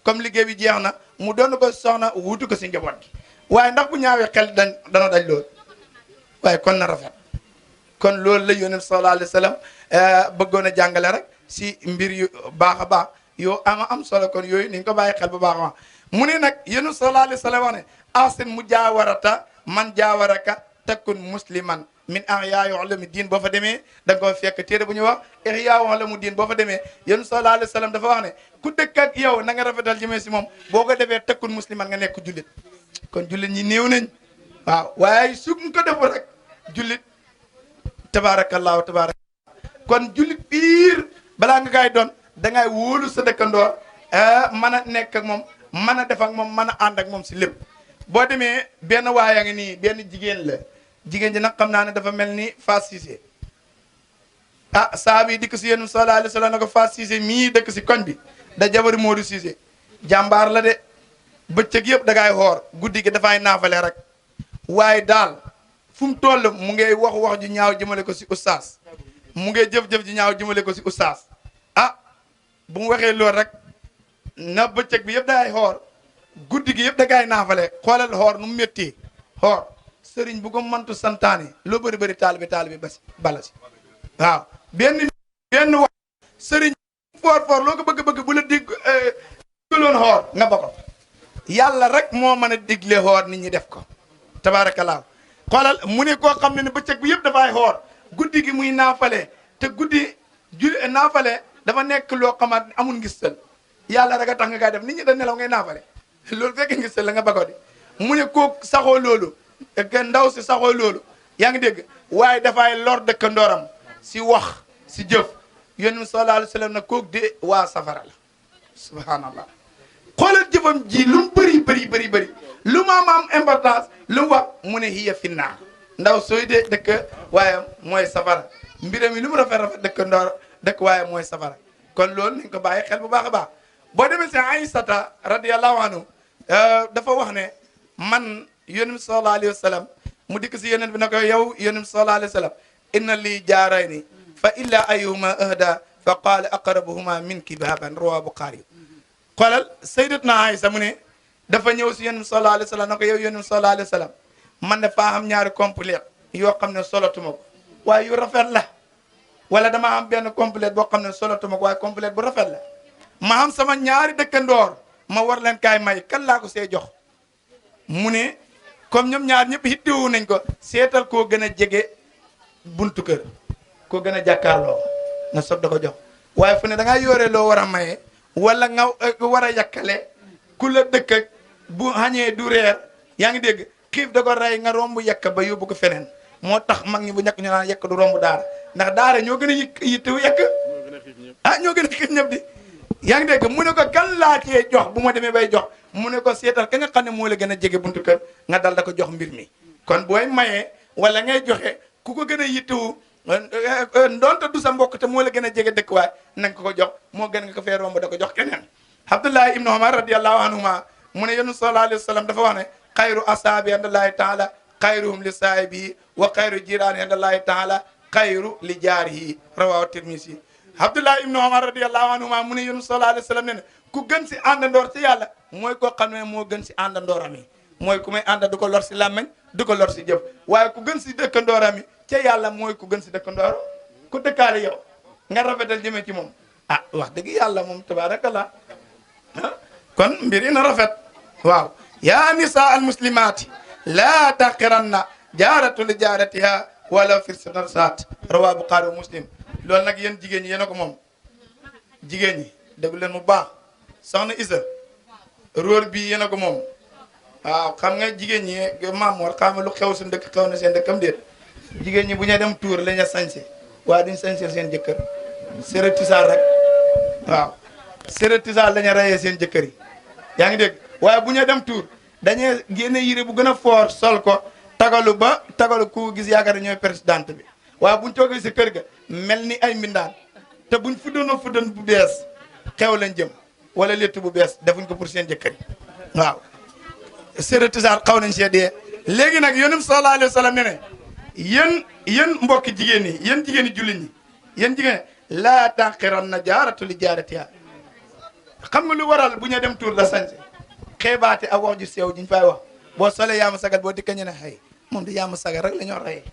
comme liggéey bi jeex na mu doon ko soxna wuutu ko si njaboot gi waaye ndax bu ñaawee xel dana daj lool waaye kon na rafet kon loolu la yonent sallallahu alayhi wa sallam bëggoon a jàngale rek si mbir yu baax a baax yoo am solo kon yooyu nañ ko bàyyi xel bu baax a baax mu ne nag yonent sallallahu alayhi wa sallam wax ne ahsin mujaawarata man jaawaraka takun musliman min ihyaa ulumi diin boo fa demee da nga ko fekk téere bu ñuy wax ihyaa ulumi diin boo fa demee yonent sallallahu alayhi wa sallam dafa wax ne ku dëkk ak yow na nga rafetal jëmee si moom boo ko defee takun musliman nga nekk jullit kon jullit ñi néew nañ waaw waaye su ko defu rek jullit tabaarakallaahu kon jullit biir balaa nga kaay doon da ngay wóolu sa dëkkandoor mën a nekk ak moom mën a def ak moom mën a ànd ak moom si lépp boo demee benn waaya ngi nii benn jigéen la jigéen ji nag xam naa ne dafa mel ni Fass Cissé saaba yi dikk si yéen sallallahu alayhi wa sallam ne ko Fass Cissé mii dëkk si koñ bi da jabari Modou Cissé jàmbaar la de bëccëg yëpp da ngay xoor guddi gi dafay naafale rek waaye daal fu mu toll mu ngay wax ju ñaaw jëmale ko si oustaz mu ngay jëf-jëf ju ñaaw jëmale ko si oustaz bu mu waxee loolu rek na bëccëg bi yëpp dangay xoor guddi gi yëpp da ngay naafale xoolal xoor nu mu métti xoor sëriñ bu ko mantu santaane loo bëri taalibe basi bala si waaw benn wax sëriñ foor loo ko bëgg bu la digloon xoor nga ba ko yàlla rek moo mën a digle xoor nit ñi def ko tabaarakallaa xoolal mu ne koo xam ne bëccëg bi yëpp dafay xoor guddi gi muy naafale te guddi naafale dafa nekk loo xamaat amul ngistal yàlla rek a tax nga koy def nit ñi da nelaw ngay naafale loolu fekk ngistal la nga bagoo di mu ne koo saxoo loolu ndaw si saxoo loolu yaa ngi dégg waaye dafay lor dëkkandooram si wax si jëf yonent sallallahu alayhi wa sallam na kook de waa safara la subhanallah xoolal jëfam ji lu mu bëri lu ma am importance lu mu wax mu ne hiya finnaar ndaw sooy de dëkk waaye mooy safara mbiram yi lu mu rafet dëkk waaye mooy safara kon loolu nañ ko bàyyi xel bu baax a baax boo demee si Aïsata radiyallahu anhu dafa wax ne man yonent sallallahu alayhi wa sallam mu dikk si yonent bi ne ko yow yonent sallallahu alayhi wa sallam inna lii jaarayni fa illa ayuhuma ahda fa qaala aqrabuhuma minki baban rawa Bukhari xoolal sayyidatuna Aïsa mu ne dafa ñëw si yonent sallallahu alayhi wa sallam ne ko yow yonent sallallahu alayhi wa sallam man de faa am ñaari complet yoo xam ne solotuma ko waaye yu rafet la wala dama am benn complète boo xam ne solatuma ko waaye complète bu rafet la ma am sama ñaari dëkkandoor ma war leen kaay may kan laa ko see jox mu ne comme ñoom ñaar ñëpp hittewu nañ ko seetal koo gën a jege buntu kër koo gën a jàkkaarloo nga soog da ko jox waaye fu ne da ngaa yore loo war a maye wala nga war a yàkkale ku la dëkk ak bu xañee du reer yaa ngi dégg xiif da ko rey nga romb yekk ba yóbbu ko feneen moo tax mag ñi bu ñàkk ñu naan yekk du romb daara ndax daara ñoo gën a yittewu yekk ñoo gën a xiif ñëpp di yaa ngi dégg mu ne ko kan laa cee jox bu ma demee bay jox mu ne ko seetal ka nga xam ne moo la gën a jege buntu kër nga dal da ko jox mbir mi kon booy mayee wala ngay joxe ku ko gën a yittewu ndonte du sa mbokk te moo la gën a jege dëkk waay na nga ko jox moo gën nga ko fee romb da ko jox keneen Abdullah ibnu Umar radiyallahu anhuma mu ne yonent sallallahu alayhi wa sallam dafa wax ne xayru asaabi indallahi taala xayruhum li saahibihi wa xayru jiraani indallahi taala xayru li jaarihi rawahu Tirmisi Abdullah ibnu Umar radiyallahu anhuma mu ne yonent sallallahu alayhi wa sallam ne ne ku gën si àndandoor ci yàlla mooy koo xam ne moo gën si àndandooram yi mooy ku may ànda du ko lor si làmmeñ du ko lor si jëf waaye ku gën si dëkkandooram yi ca yàlla mooy ku gën si dëkkandoor ku dëkkaale yow nga rafetal jëmee ci moom ah wax dëgg yàlla moom tabaarakallah kon mbir yi na rafet waaw yaa nisaa al muslimaati laa taqiranna jaaratu li jaaratiha wala firsatan saat rawaa Buxaari wa Muslim loolu nag yéen jigéen ñi yéen a ko moom jigéen ñi déglu leen mu baax soxna Isa róor bi yéen a ko moom waaw xam nga jigéen ñi Maamoor xam nga lu xew suñu dëkk xew na seen dëkkam déet jigéen ñi bu ñu dem tuur la ñu sañse waaye duñ sañseel seen jëkkër sere tisaar rek waaw sere tisaar la ñu rayee seen jëkkër yi yaa ngi dégg waaye bu ñu dem tuur dañuy génne yére bu gën a fort sol ko tagalu ku gis yaakaar ne ñooy présidente bi waaye buñ toogee si kër ga mel ni ay mbindaan te buñ fuddoonoo fuddoon bu bees xew lañ jëm wala létt bu bees defuñ ko pour seen jëkkër yi waaw sere tisaar xaw nañ see dee léegi nag yonent sallallahu alayhi wa sallam ne ne yéen mbokki jigéen ñi yéen jigéen ñi jullit ñi yéen jigéen laa taqiran na jaaratu li jaaratiha xam nga lu waral bu ñu dem tuur la sañse xeebaate ak wax ju sew jiñ fay wax boo solee yaama sagat boo dikka ñu ne xëy moom di yaama sagat rek la ñoo reyee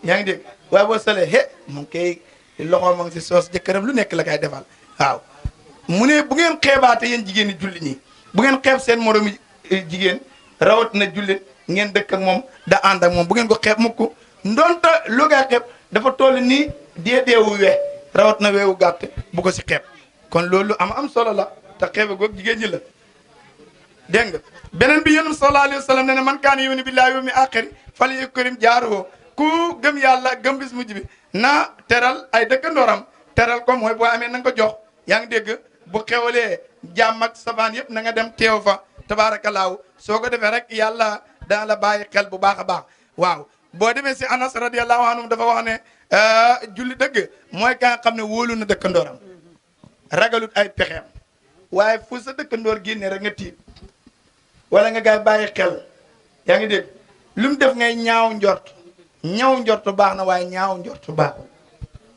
yaa ngi dégg waaye boo solee moom kay loxo ma ngi si soos jëkkëram lu nekk la kay defal waaw mu ne bu ngeen xeebaate yéen jigéen ñi jullit ñi bu ngeen xeeb seen moromi jigéen rawat na jullit ngeen dëkk ak moom da ànd ak moom bu ngeen ko xeeb mukk ndonte lu ngay xeeb dafa toll nii deewu we rawat na weewu gàtt bu ko si xeeb kon loolu am solo la te xeebe goog jigéen ñi la dégg nga beneen bi yonent sallallahu alayhi wa sallam ne ne man kaana yu'minu billahi wa yawmil aaxiri falyukrim jaarahu ku gëm yàlla gëm bis mujj bi na teral ay dëkkandooram teral ko mooy boo amee na nga ko jox yaa ngi dégg bu xewalee jàmm ak sabaan yëpp na nga dem teew fa tabaarakallaahu soo ko defee rek yàlla dana la bàyyi xel bu baax a baax waaw boo demee si Anas radiyallahu anhu dafa wax ne julli dëgg mooy ka nga xam ne wóolu na dëkkandooram ragalut ay pexeem waaye fu sa dëkkandoor génne rek nga tiit wala nga gaay bàyyi xel yaa ngi dégg lu mu def ngay ñaaw njort baax na waaye ñaaw njort baax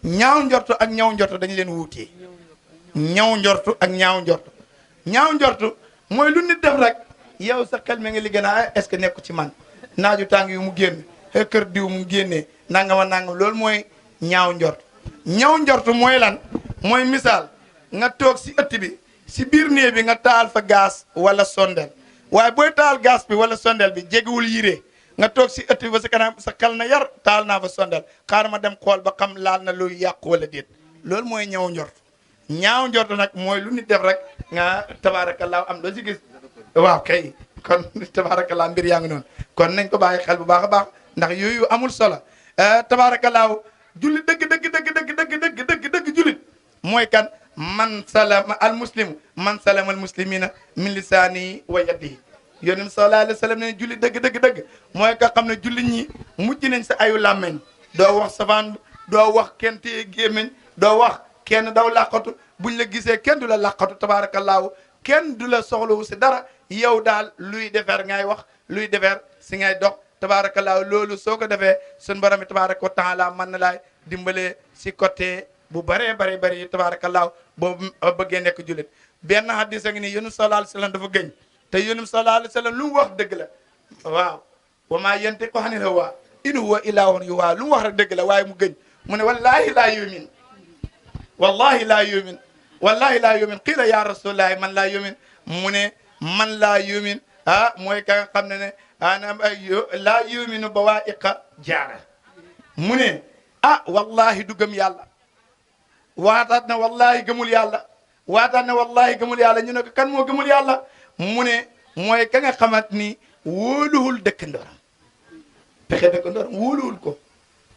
ñaaw njort ak ñaaw njort dañu leen wuutee ñaaw njort ak ñaaw njort mooy lu nit def rek yow sa xel mi nga li gën a est-ce que nekku ci man naaju tàng yu mu génn kër diw mu génnee nangama nangam loolu mooy ñaaw njort mooy lan mooy misaal nga toog si ëtt bi si biir néeg bi nga taal fa gaz wala sondel waaye booy taal gaz bi wala sondel bi jegewul yiree nga toog si ëtt bi ba sa kanam sa xel na yar taal naa fa sondel xaar ma dem xool ba xam laal na luy yàqu wala déet loolu mooy ñaaw njort nag mooy lu nit def rek nga tabaarakallaa am doo si gis waaw kay kon tabaarakallaa mbir yaa ngi noonu kon nañ ko bàyyi xel bu baax a baax ndax yooyu amul solo tabaarakallaa julli dëgg jullit mooy kan man salama al muslimu man salama al muslimina min lisaani wa yadihi yonent sallallahu alayhi wa sallam ne julli dëgg mooy ka xam ne julli ñi mujj nañ sa ayu làmmeñ doo wax safaan doo wax kenn téye gémmiñ doo wax kenn daw làqatu buñ la gisee kenn du la làqatu tabaarakallaahu kenn du la soxlawu si dara yow daal luy defar ngay wax luy defar si ngay dox tabaarakallaahu loolu soo ko defee sun borom tabaaraka wa taala mën na laay dimbalee si côté bu bëree bëri tabaarakallaahu boo bëggee nekk jullit benn hadis a ngi nii yonent sallallahu alayhi wa sallam dafa gëñ te yonent sallallahu alayhi wa sallam lu mu wax dëgg la waaw wa maa yantiqu anil hawaa in huwa illaa wahyun yuuhaa lu mu wax rek dëgg la waaye mu gëñ mu ne wallahi laa yumin wallahi laa yumin wallahi laa yumin qiila ya rasulullahi man laa yumin mu ne man laa yumin mooy ka nga xam ne anam laa yuminu bawaa'iqa jaara mu ne wallahi du gëm yàlla waataat na wallahi gëmul yàlla waataat na wallahi gëmul yàlla ñu ne ko kan moo gëmul yàlla mu ne mooy ka nga xamante ni wóoluwul dëkkandooram pexe dëkkandooram wóoluwul ko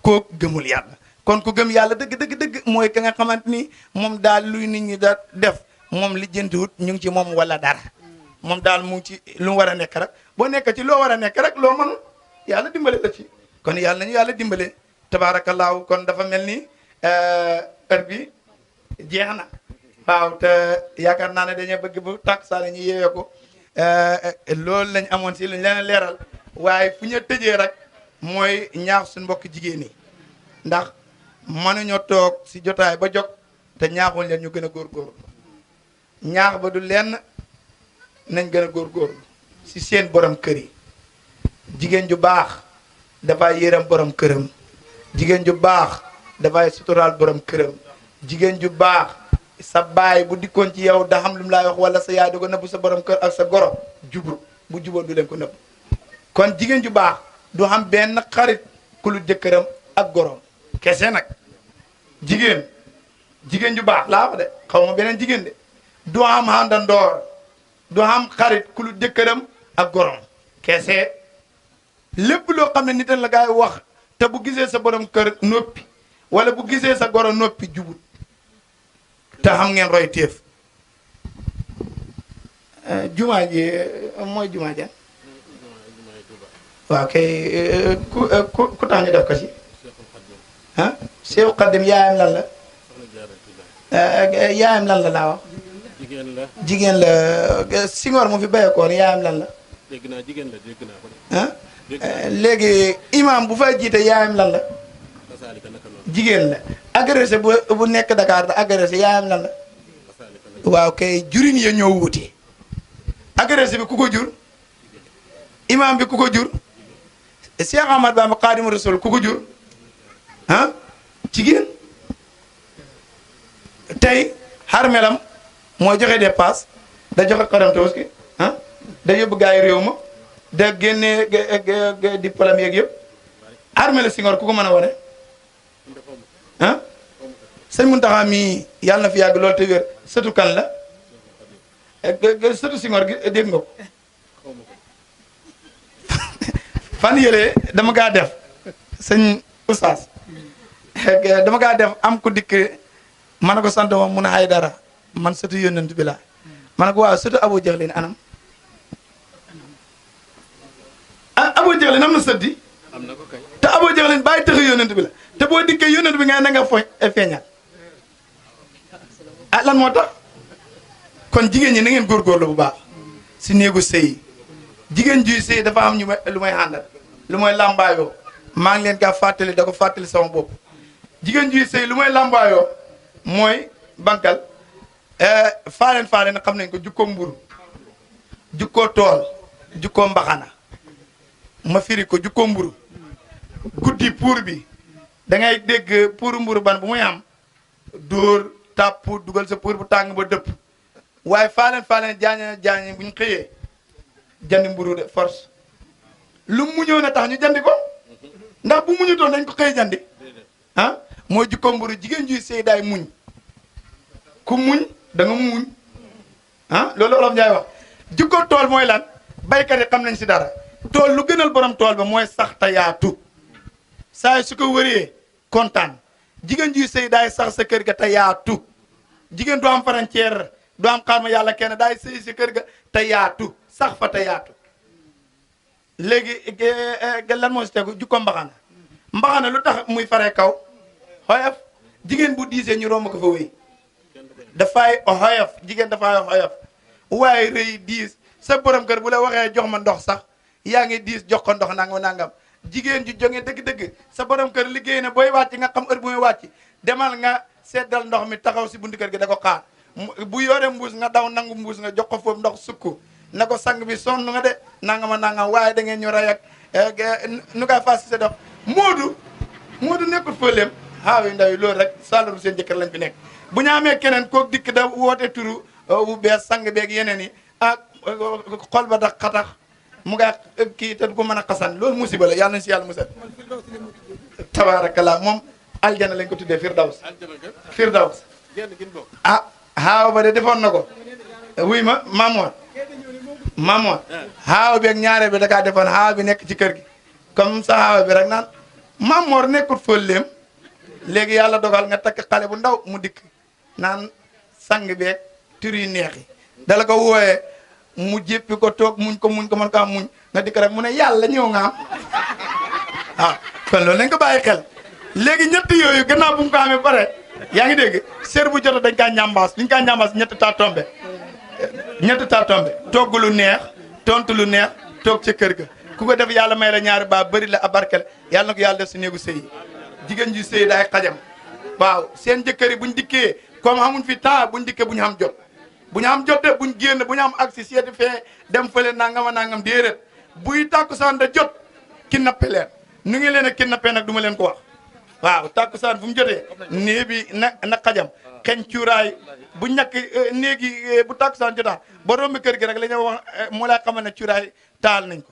koo gëmul yàlla kon ku gëm yàlla dëgg dëgg dëgg mooy ka nga xamante ni moom daal luy nit ñi da def moom lijjantiwut ñu ngi ci moom wala dara moom daal mu ngi ci lu mu war a nekk rek boo nekk ci loo war a nekk rek loo mën yàlla dimbale la ci kon yàlla nañu yàlla dimbale tabaarakallaahu kon dafa mel ni heure bi jeex na waaw te yaakaar naa ne dañoo bëgg bu tàkk saa ñu yeewee ko loolu lañ amoon si luñ leen leeral waaye fu ñu tëjee rek mooy ñaax suñu mbokk jigéen yi ndax mënuñoo toog si jotaay ba jog te ñaaxuñ leen ñu gën a góorgóorlu ñaax ba du lenn nañ gën a góorgóorlu si seen borom kër yi jigéen ju baax dafay yërëm borom këram jigéen ju baax dafay suturaal borom këram jigéen ju baax sa baay bu dikkoon ci yow da xam lu mu laay wax wala sa yaay da ko nëbb sa borom kër ak sa goro jubul bu jubóo du leen ko nëbb kon jigéen ju baax du xam benn xarit ku lu jëkkëram ak gorom kese nag jigéen ju baax laa wax de xaw ma beneen jigéen de du xam àndandoor du xam xarit ku lu jëkkëram ak gorom kese lépp loo xam ne nit la gaay wax te bu gisee sa borom kër noppi wala bu gisee sa goro noppi jubut te xam ngeen roy téef jumaa ji mooy jumaa ja waaw kay ku tax ñu def ko ci Seexu Xaddim yaayam lan la yaayam lan la laa wax jigéen la Senghor mu fi bayekoon yaayam lan la dégg naa jigéen la dégg naa ko léegi imam bu fay jiite yaayam lan la jigéen la agressé bu nekk Dakar da agressé yaayam lan la waaw kay jurin ya ñoo wuute agressé bi ku ko jur imam bi ku ko jur Cheikh Ahmad Bamba Xaadimu Rasul ku ko jur jigéen tey xarmelam mooy joxe dépasse da joxe xaram tabaski da yóbbu gars yi réew ma da génne diplôme yeeg yëpp armée la Senghor ku ko mën a wane sëñ Muntaxa mii yàlla na fi yàgg loolu te wér sëtu kan la sëtu Senghor gi dégg nga ko fan yëlee dama gaa def sëñ Oustaz dama gaa def am ku dikk ma ne ko sant moom mun a ay dara man sëtu yónnent bi la ma ne ko waaw sëtu Abu Jahlin anam Abu Jahlin am na sët di am na ko kay te Abu Jahlin bàyyi tëx yónnent bi la te boo dikkee yónnent bi nga na nga feeñal lan moo tax kon jigéen ñi na ngeen góorgóorlu bu baax si néegu sëy jigéen juy sëy dafa am lu may àndal lu mooy làmbaayoo maa ngi leen kaa fàttali da ko fàttali sama bopp jigéen juy sëy lu mooy làmbaayoo mooy bankal faaleen xam nañ ko jukkoo mburu jukkoo tool jukkoo mbaxana ma firi ko jukkoo mburu guddi pour bi da ngay dégg pour mburu ban bu muy am dóor tàpp dugal sa pour bu tàng ba dëpp waaye faaleen jaañe bu ñu xëyee jandi mburu de force lu mu muñoo na tax ñu jandi ko ndax bu muñu doon dañ ko xëy jandi mooy jukkoo mburu jigéen juy sëy daay muñ ku muñ da nga muñ loolu Olof Njaay wax jukkoo tool mooy lan baykat yi xam nañ si dara tool lu gënal borom tool ba mooy sax ta yaatu saa su ko wëree kontaan jigéen juy sëy daay sax sa kër ga te yaatu jigéen du am frontière du am xaar ma yàlla kenn daay sëy sa kër ga te yaatu sax fa te yaatu léegi lan moo si tegu jukko mbaxana lu tax muy faree kaw xoyof jigéen bu diisee ñu romb ko fa wéy dafay xoyof jigéen dafay xoyof waaye rëy diis sa borom kër bu la waxee jox ma ndox sax yaa ngi diis jox ko ndox nangam jigéen ju jonge dëgg-dëgg sa borom kër liggéey na booy wàcc nga xam heure bu muy wàcc demal nga seddal ndox mi taxaw si buntu kër gi da ko xaar bu yore mbuus nga daw nangu mbuus nga jox ko foofu ndox sukk na ko sang bi sonn nga de nangam waaye da ngeen ñu ray ak nu koy fas sa dox Moodu nekkul fëleem xaaw yu ndaw yi loolu rek salaru seen jëkkër lañ fi nekk bu ñu amee keneen kook dikk da woote turu wu bees sang beeg yeneen yi ah xol ba da xatax mu nga kii te du ko mën a xasan loolu musiba la yàlla nañ si yàlla musal tabarakallah moom aljana lañ ko tuddee firdaws ah xaaw ba de defoon na ko wuy ma Mamour xaaw beeg ñaare bi da kaa defoon xaaw bi nekk ci kër gi comme sa xaaw bi rek naan Mamour nekkut fóolleem léegi yàlla dogal nga takk xale bu ndaw mu dikk naan sang beeg tur yu neex yi dala ko wooyee mu jéppi ko toog muñ ko mën kaa muñ nga dikk rek mu ne yàlla ñëw nga am ah kon loolu nañ ko bàyyi xel léegi ñett yooyu gannaaw bu mu ko amee pare yaa ngi dégg sër bu jot dañ kaa ñambaas liñ kaa ñambaas ñett taa tombe togg lu neex tontu lu neex toog ca kër ga ku ko def yàlla may la ñaari baa bëri la abarkel yàlla na ko yàlla def si néegu sëy jigéen ji sëy daay xajam waaw seen jëkkër yi buñ dikkee comme xamuñ fi temps buñ dikkee bu ñu xam jot bu ñu am jot de buñ génn bu ñu am agsi seeti fee dem fële nangama nangam déedéet buy tàkkusaan da jot kidnappé leen nu ngi leen a kidnappé nag du ma leen ko wax waaw tàkkusaan fu mu jotee néeg bi na xajam xeñ cuuraay bu ñàkk néegi bu tàkkusaan jotaan ba rombi kër gi rek la ñuy wax mu lay xamal ne cuuraay taal nañ ko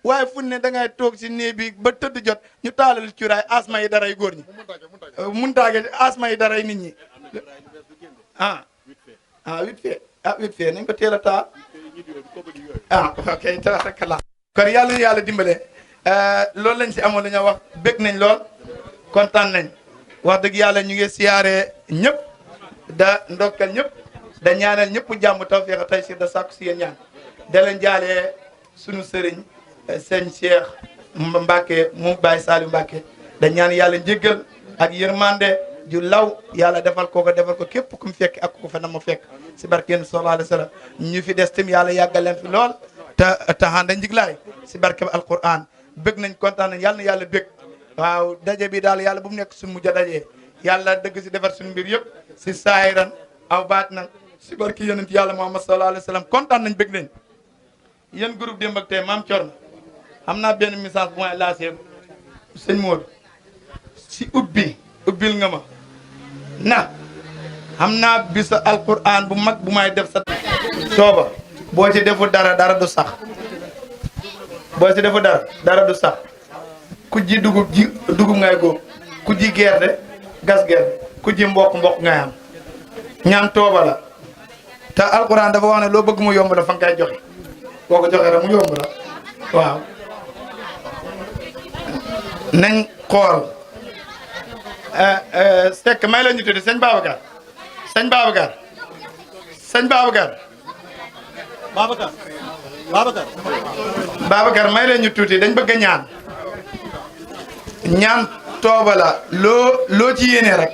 waaye fu ne da ngay toog si néeg bi ba tëdd jot ñu taalal cuuraay asma yi daray góor ñi muntaage asma yi daray nit ñi huit fee nañ ko teel a taal ok tabarakallah kon yàlla dimbale loolu lañ si amoon la ñoo wax bég nañ lool kontaan nañ wax dëgg yàlla ñu ngi siyaare ñëpp da ndokkal ñëpp da ñaanal ñëpp jàmm tawfiq tay sir da sàkku si yéen ñaan da leen jaalee sunu sëriñ sëñ Cheikh Mbacke mu Baye Saliou Mbacke da ñaan yàlla njéggal ak yërmande ju law yàlla defal ko képp ku mu fekk ak ku fa na ma fekk si barke yéen sallallahu alayhi wa sallam ñu fi des tim yàlla yàggal leen fi lool te taxaan da njiglaay si barke bi alquran bëgg nañ kontaan nañ yàlla na yàlla bëgg waaw daje bi daal yàlla bu mu nekk suñu mujj a daje yàlla dëgg si defar suñu mbir yëpp si saayiran aw baat nan si barke yonent yàlla Muhammad sallallahu alayhi wa sallam kontaan nañ bëgg nañ yéen groupe démb ak tey maam Thierno am naa benn message bu may lancé sëñ Modou si ubbil nga ma na xam naa bisa alquran bu mag bu may def sa sooba boo ci defu dara du sax boo ci defu dara du sax ku ji dugub ngay góob ku ji gerte gas gerte ku ji mboq ngay am ñaan tooba la te alquran dafa wax ne loo bëgg mu yomb la fa nga koy joxe boo ko joxee rek mu yomb la waaw nañ xool Seck may la ñu tuddi sëñ Babacar may la ñu tuuti dañ bëgg a ñaan tooba la loo ci yéene rek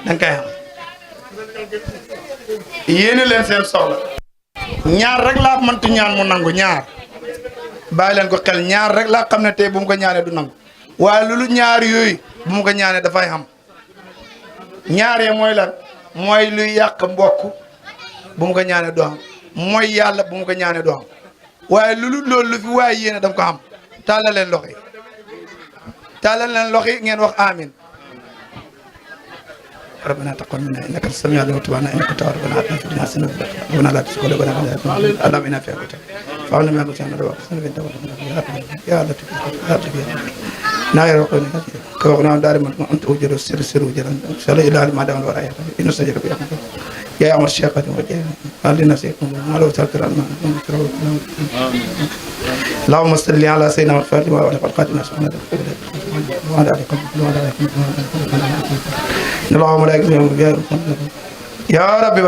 danga koy am yéene leen seen soxla ñaar rek laa mëntu ñaan mu nangu ñaar bàyyi leen ko xel ñaar rek laa xam ne tey bu mu ko ñaanee du nangu waaye loolu ñaar yooyu bu mu ko ñaanee dafay xam ñaar yee mooy lan mooy luy yàq mbokk bu mu ko ñaanee doo xam mooy yàlla bu mu ko ñaanee doo xam waaye loolu lu fi waaye yéene daf ko xam tàllal leen loxo yi ngeen wax amin ربنا تقبل منا انك السميع العليم وتب علينا انك التواب ربنا اتنا في الدنيا حسنه ربنا لا تزغ قلوبنا بعد إذ هديتنا اللهم انا في عافيتك فعلنا ما كنت نعمل واحسن بنت يا لطيف يا لطيف ناير وقنا كوغنا دار من انت وجر السر وجر صلى الله عليه ما دام ورايا ان سجل في يا عمر الشيخ قال لنا سيكون على وتذكر اللهم صل على سيدنا محمد وعلى اله وصحبه وسلم وعلى اله اللهم لا يا ربي